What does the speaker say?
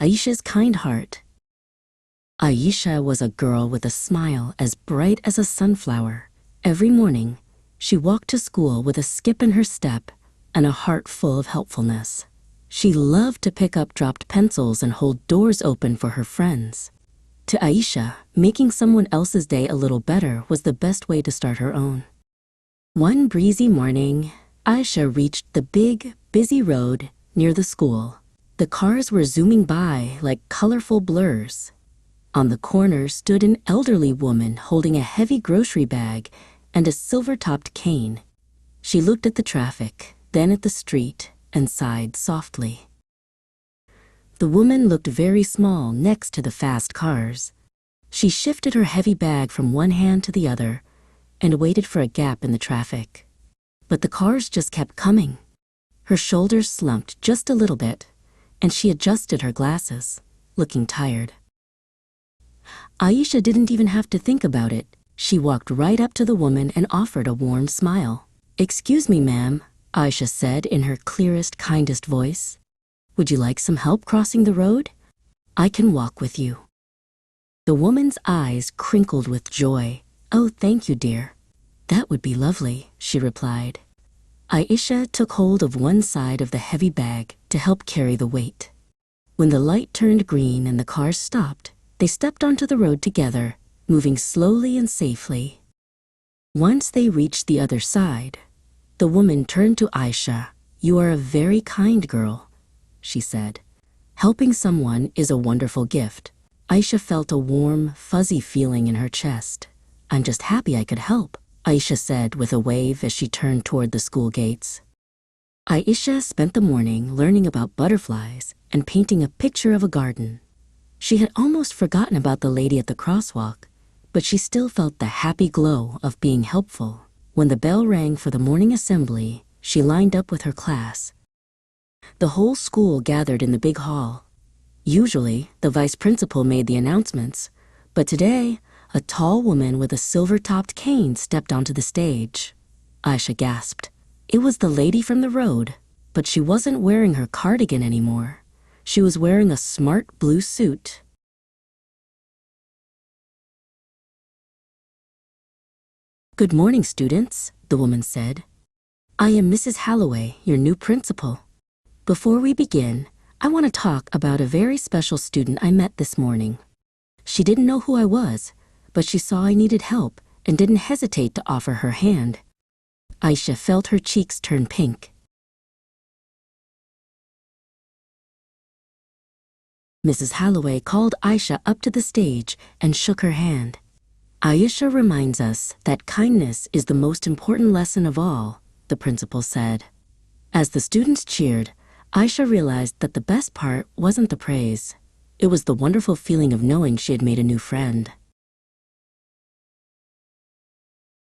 Ayesha's Kind Heart. Ayesha was a girl with a smile as bright as a sunflower. Every morning, she walked to school with a skip in her step and a heart full of helpfulness. She loved to pick up dropped pencils and hold doors open for her friends. To Ayesha, making someone else's day a little better was the best way to start her own. One breezy morning, Ayesha reached the big, busy road near the school. The cars were zooming by like colorful blurs. On the corner stood an elderly woman holding a heavy grocery bag and a silver-topped cane. She looked at the traffic, then at the street, and sighed softly. The woman looked very small next to the fast cars. She shifted her heavy bag from one hand to the other and waited for a gap in the traffic. But the cars just kept coming. Her shoulders slumped just a little bit, and she adjusted her glasses, looking tired. Ayesha didn't even have to think about it. She walked right up to the woman and offered a warm smile. "Excuse me, ma'am," Ayesha said in her clearest, kindest voice. "Would you like some help crossing the road? I can walk with you." The woman's eyes crinkled with joy. "Oh, thank you, dear. That would be lovely," she replied. Ayesha took hold of one side of the heavy bag to help carry the weight. When the light turned green and the cars stopped, they stepped onto the road together, moving slowly and safely. Once they reached the other side, the woman turned to Ayesha. "You are a very kind girl," she said. "Helping someone is a wonderful gift." Ayesha felt a warm, fuzzy feeling in her chest. "I'm just happy I could help," Ayesha said with a wave as she turned toward the school gates. Ayesha spent the morning learning about butterflies and painting a picture of a garden. She had almost forgotten about the lady at the crosswalk, but she still felt the happy glow of being helpful. When the bell rang for the morning assembly, she lined up with her class. The whole school gathered in the big hall. Usually, the vice principal made the announcements, but today, a tall woman with a silver-topped cane stepped onto the stage. Ayesha gasped. It was the lady from the road, but she wasn't wearing her cardigan anymore. She was wearing a smart blue suit. "Good morning, students," the woman said. "I am Mrs. Holloway, your new principal. Before we begin, I want to talk about a very special student I met this morning. She didn't know who I was, but she saw I needed help and didn't hesitate to offer her hand." Ayesha felt her cheeks turn pink. Mrs. Holloway called Ayesha up to the stage and shook her hand. "Ayesha reminds us that kindness is the most important lesson of all," the principal said. As the students cheered, Ayesha realized that the best part wasn't the praise. It was the wonderful feeling of knowing she had made a new friend.